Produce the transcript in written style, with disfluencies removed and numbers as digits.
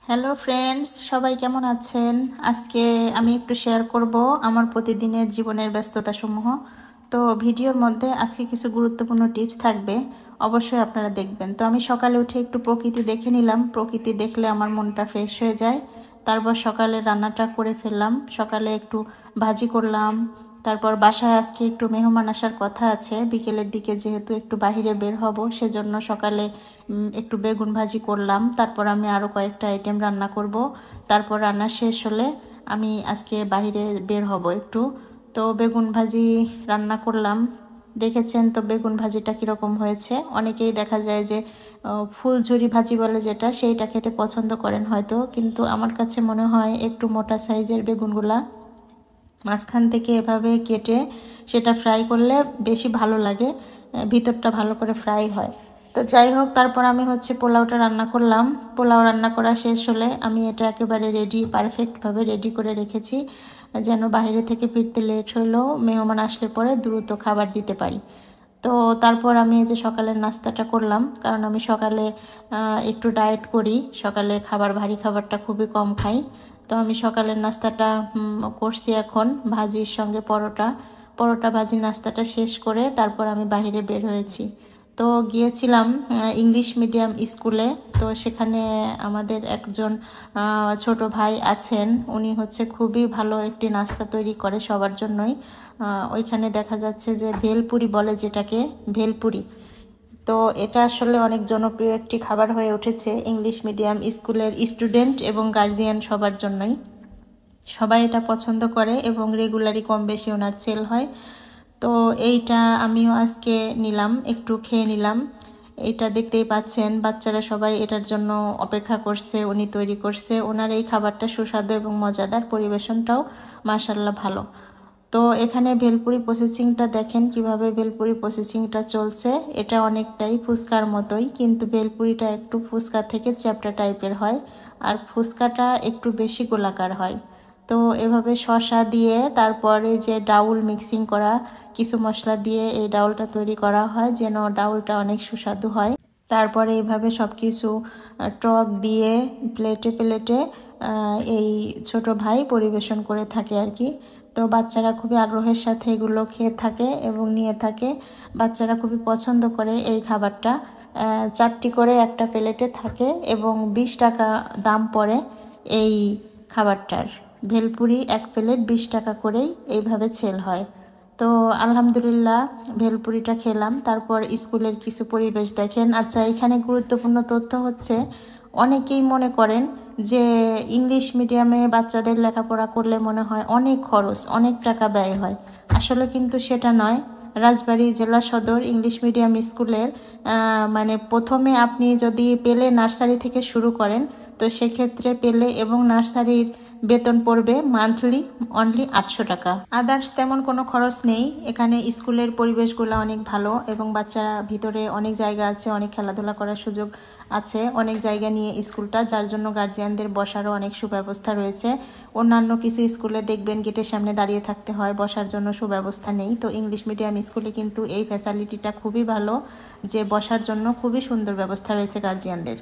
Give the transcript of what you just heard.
Hello friends, সবাই কেমন আছেন? আজকে আমি একটু শেয়ার করব আমার প্রতিদিনের জীবনের ব্যস্ততাসমূহ। তো ভিডিওর মধ্যে আজকে কিছু গুরুত্বপূর্ণ টিপস থাকবে, অবশ্যই আপনারা দেখবেন। তো আমি সকালে উঠে একটু প্রকৃতি দেখে নিলাম। প্রকৃতি দেখলে আমার মনটা ফ্রেশ হয়ে যায়। তারপর সকালে রান্নাটা করে ফেললাম। সকালে একটু ভাজি করলাম। তারপর বাসায় আজকে একটু মেহমান আসার কথা আছে বিকেলের দিকে, যেহেতু একটু বাইরে বের হব, সেজন্য সকালে একটু বেগুন ভাজি করলাম। তারপর আমি আরও কয়েকটা আইটেম রান্না করব। তারপর রান্না শেষ হলে আমি আজকে বাইরে বের হব একটু। তো বেগুন ভাজি রান্না করলাম। দেখেছেন তো বেগুন ভাজিটা কীরকম হয়েছে। অনেকেই দেখা যায় যে ফুলঝুরি ভাজি বলে যেটা, সেইটা খেতে পছন্দ করেন হয়তো, কিন্তু আমার কাছে মনে হয় একটু মোটা সাইজের বেগুনগুলা মাঝখান থেকে এভাবে কেটে সেটা ফ্রাই করলে বেশি ভালো লাগে, ভিতরটা ভালো করে ফ্রাই হয়। তো যাই হোক, তারপর আমি পোলাওটা রান্না করলাম। পোলাও রান্না করা শেষ হলে আমি এটা একেবারে পারফেক্টভাবে রেডি করে রেখেছি, যেন বাইরে থেকে ফিরতে লেট হলেও মেহমান আসলে পরে দ্রুত খাবার দিতে পারি। তো তারপর আমি এই যে সকালের নাস্তাটা করলাম, কারণ আমি সকালে একটু ডায়েট করি, সকালে ভারী খাবারটা খুবই কম খাই। তো আমি সকালের নাস্তাটা করছি এখন, ভাজির সঙ্গে পরোটা ভাজি নাস্তাটা শেষ করে তারপর আমি বাইরে বের হয়েছি। তো গিয়েছিলাম ইংলিশ মিডিয়াম স্কুলে। তো সেখানে আমাদের একজন ছোট ভাই আছেন, উনি খুবই ভালো একটি নাস্তা তৈরি করে সবার জন্যই। ওইখানে দেখা যাচ্ছে যে ভেলপুরি বলে যেটাকে, ভেলপুরি। তো এটা আসলে অনেক জনপ্রিয় একটি খাবার হয়ে উঠেছে ইংলিশ মিডিয়াম স্কুলের স্টুডেন্ট এবং গার্জিয়ান সবার জন্যই। সবাই এটা পছন্দ করে এবং রেগুলারই কম বেশি ওনার সেল হয়। তো এইটা আমিও আজকে নিলাম, একটু খেয়ে নিলাম। এইটা দেখতেই পাচ্ছেন, বাচ্চারা সবাই এটার জন্য অপেক্ষা করছে। উনি তৈরি করছে, ওনার এই খাবারটা সুস্বাদু এবং মজাদার, পরিবেশনটাও মাশাআল্লাহ ভালো। তো এখানে ভেলপুরি প্রসেসিংটা দেখেন কিভাবে ভেলপুরি প্রসেসিংটা চলছে। এটা অনেকটাই ফুচকার মতোই, কিন্তু ভেলপুরিটা একটু ফুচকা থেকে চ্যাপ্টা টাইপের হয়, আর ফুচকাটা একটু বেশি গোলাকার হয়। তো এভাবে শসা দিয়ে তারপরে যে ডাউল মিক্সিং করা কিছু মশলা দিয়ে এই ডাউলটা তৈরি করা হয়, যেন ডাউলটা অনেক সুস্বাদু হয়। তারপরে এইভাবে সব কিছু টক দিয়ে প্লেটে প্লেটে এই ছোট ভাই পরিবেশন করে থাকে আর কি। তো বাচ্চারা খুবই আগ্রহের সাথে এগুলো খেয়ে থাকে এবং নিয়ে থাকে। বাচ্চারা খুবই পছন্দ করে এই খাবারটা। 4টি করে একটা প্লেটে থাকে এবং 20 টাকা দাম পড়ে এই খাবারটার। ভেলপুরি এক প্লেট 20 টাকা করেই এইভাবে সেল হয়। তো আলহামদুলিল্লাহ ভেলপুরিটা খেলাম। তারপর স্কুলের কিছু পরিবেশ দেখেন। আচ্ছা, এখানে গুরুত্বপূর্ণ তথ্য অনেকেই মনে করেন যে ইংলিশ মিডিয়ামে বাচ্চাদের লেখাপড়া করলে মনে হয় অনেক খরচ, অনেক টাকা ব্যয় হয়। আসলে কিন্তু সেটা নয়। রাজবাড়ী জেলা সদর ইংলিশ মিডিয়াম স্কুলের মানে প্রথমে আপনি যদি পেলে নার্সারি থেকে শুরু করেন, তো সেক্ষেত্রে পেলে এবং নার্সারির বেতন পড়বে মান্থলি অনলি 800 টাকা। আদার্স তেমন কোনো খরচ নেই। এখানে স্কুলের পরিবেশগুলো অনেক ভালো এবং বাচ্চারা ভিতরে অনেক জায়গা আছে, অনেক খেলাধুলা করার সুযোগ আছে, অনেক জায়গা নিয়ে স্কুলটা, যার জন্য গার্জিয়ানদের বসারও অনেক সুব্যবস্থা রয়েছে। অন্যান্য কিছু স্কুলে দেখবেন গেটের সামনে দাঁড়িয়ে থাকতে হয়, বসার জন্য সুব্যবস্থা নেই। তো ইংলিশ মিডিয়াম স্কুলে কিন্তু এই ফ্যাসিলিটিটা খুবই ভালো, যে বসার জন্য খুবই সুন্দর ব্যবস্থা রয়েছে গার্জিয়ানদের।